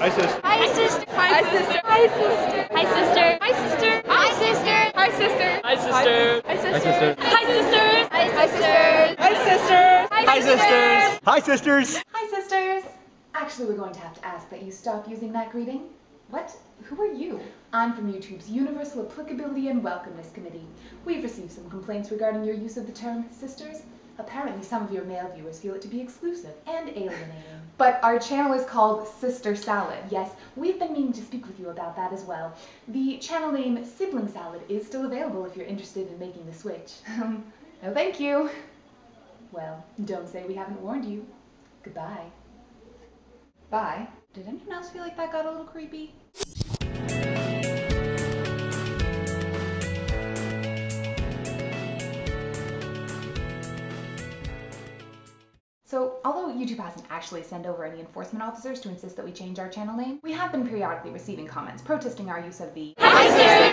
Hi, sister. Hi, sister. Hi, sister. Hi, sister. Hi, sister. Hi, sister. Hi, sister. Hi, sister. Hi, sister. Hi, sister. Hi, sister. Hi, sisters. Hi, sisters. Hi, sisters. Hi, sisters. Hi, sisters. Hi, sisters! Actually, we're going to have to ask that you stop using that greeting. What? Who are you? I'm from YouTube's Universal Applicability and Welcomeness Committee. We've received some complaints regarding your use of the term sisters. Apparently, some of your male viewers feel it to be exclusive and alienating. But our channel is called Sister Salad. Yes, we've been meaning to speak with you about that as well. The channel name Sibling Salad is still available if you're interested in making the switch. No thank you. Well, don't say we haven't warned you. Goodbye. Bye. Did anyone else feel like that got a little creepy? So, although YouTube hasn't actually sent over any enforcement officers to insist that we change our channel name, we have been periodically receiving comments protesting our use of the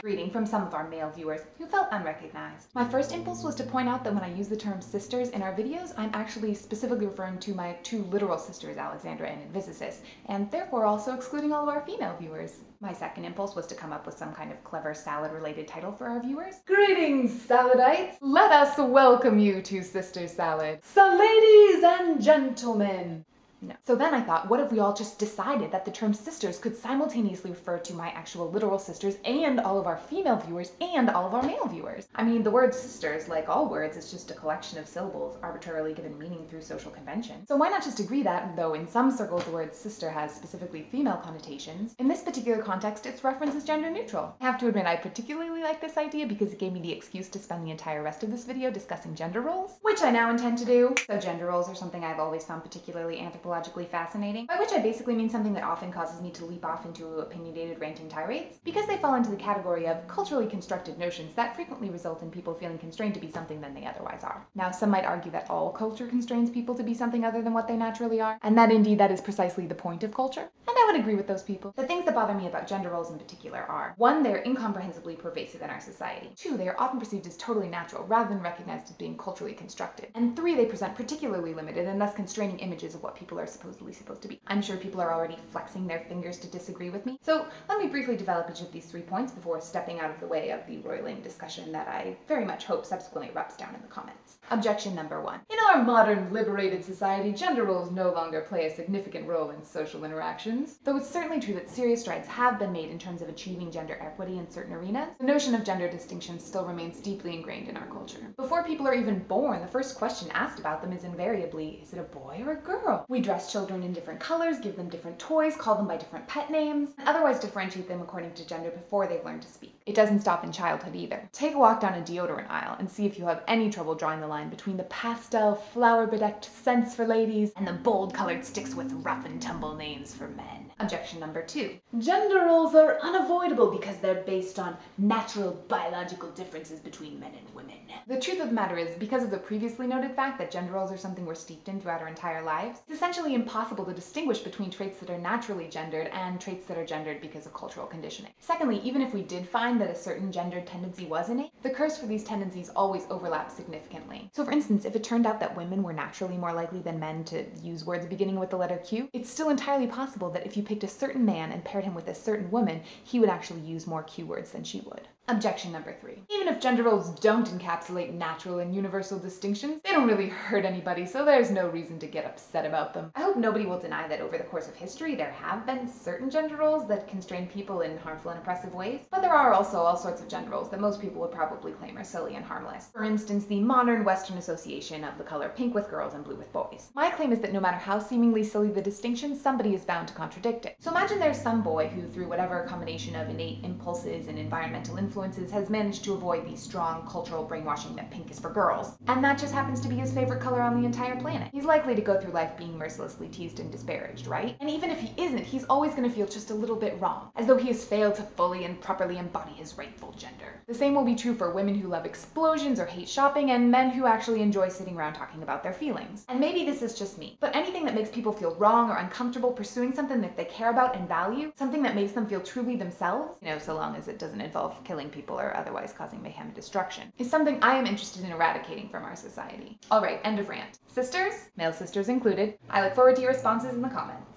greeting from some of our male viewers who felt unrecognized. My first impulse was to point out that when I use the term sisters in our videos, I'm actually specifically referring to my two literal sisters, Alexandra and Invisicis, and therefore also excluding all of our female viewers. My second impulse was to come up with some kind of clever salad-related title for our viewers. Greetings, Saladites! Let us welcome you to Sister Salad. So ladies and gentlemen! No. So then I thought, what if we all just decided that the term sisters could simultaneously refer to my actual literal sisters and all of our female viewers and all of our male viewers? I mean, the word sisters, like all words, is just a collection of syllables arbitrarily given meaning through social convention. So why not just agree that, though in some circles the word sister has specifically female connotations, in this particular context its reference is gender neutral. I have to admit I particularly like this idea because it gave me the excuse to spend the entire rest of this video discussing gender roles, which I now intend to do. So gender roles are something I've always found particularly anthropologically fascinating, by which I basically mean something that often causes me to leap off into opinionated ranting tirades, because they fall into the category of culturally constructed notions that frequently result in people feeling constrained to be something than they otherwise are. Now, some might argue that all culture constrains people to be something other than what they naturally are, and that indeed that is precisely the point of culture, and I would agree with those people. The things that bother me about gender roles in particular are: 1, they are incomprehensibly pervasive in our society; 2, they are often perceived as totally natural rather than recognized as being culturally constructed; and 3, they present particularly limited and thus constraining images of what people are supposedly supposed to be. I'm sure people are already flexing their fingers to disagree with me, so let me briefly develop each of these 3 points before stepping out of the way of the roiling discussion that I very much hope subsequently erupts down in the comments. Objection number 1. In our modern, liberated society, gender roles no longer play a significant role in social interactions. Though it's certainly true that serious strides have been made in terms of achieving gender equity in certain arenas, the notion of gender distinction still remains deeply ingrained in our culture. Before people are even born, the first question asked about them is invariably, is it a boy or a girl? We dress children in different colors, give them different toys, call them by different pet names, and otherwise differentiate them according to gender before they've learned to speak. It doesn't stop in childhood either. Take a walk down a deodorant aisle and see if you have any trouble drawing the line between the pastel, flower-bedecked scents for ladies and the bold-colored sticks with rough-and-tumble names for men. Objection number 2. Gender roles are unavoidable because they're based on natural biological differences between men and women. The truth of the matter is, because of the previously noted fact that gender roles are something we're steeped in throughout our entire lives, it's essentially impossible to distinguish between traits that are naturally gendered and traits that are gendered because of cultural conditioning. Secondly, even if we did find that a certain gendered tendency was innate, the curse for these tendencies always overlaps significantly. So for instance, if it turned out that women were naturally more likely than men to use words beginning with the letter Q, it's still entirely possible that if you picked a certain man and paired him with a certain woman, he would actually use more Q words than she would. Objection number 3. Even if gender roles don't encapsulate natural and universal distinctions, they don't really hurt anybody, so there's no reason to get upset about them. I hope nobody will deny that over the course of history there have been certain gender roles that constrain people in harmful and oppressive ways, but there are also all sorts of gender roles that most people would probably claim are silly and harmless. For instance, the modern Western association of the color pink with girls and blue with boys. My claim is that no matter how seemingly silly the distinction, somebody is bound to contradict it. So imagine there's some boy who, through whatever combination of innate impulses and environmental influences, has managed to avoid the strong cultural brainwashing that pink is for girls, and that just happens to be his favorite color on the entire planet. He's likely to go through life being mercilessly teased and disparaged, right? And even if he isn't, he's always going to feel just a little bit wrong, as though he has failed to fully and properly embody his rightful gender. The same will be true for women who love explosions or hate shopping, and men who actually enjoy sitting around talking about their feelings. And maybe this is just me, but anything that makes people feel wrong or uncomfortable pursuing something that they care about and value, something that makes them feel truly themselves, so long as it doesn't involve killing people or otherwise causing mayhem and destruction, is something I am interested in eradicating from our society. Alright, end of rant. Sisters, male sisters included, I look forward to your responses in the comments.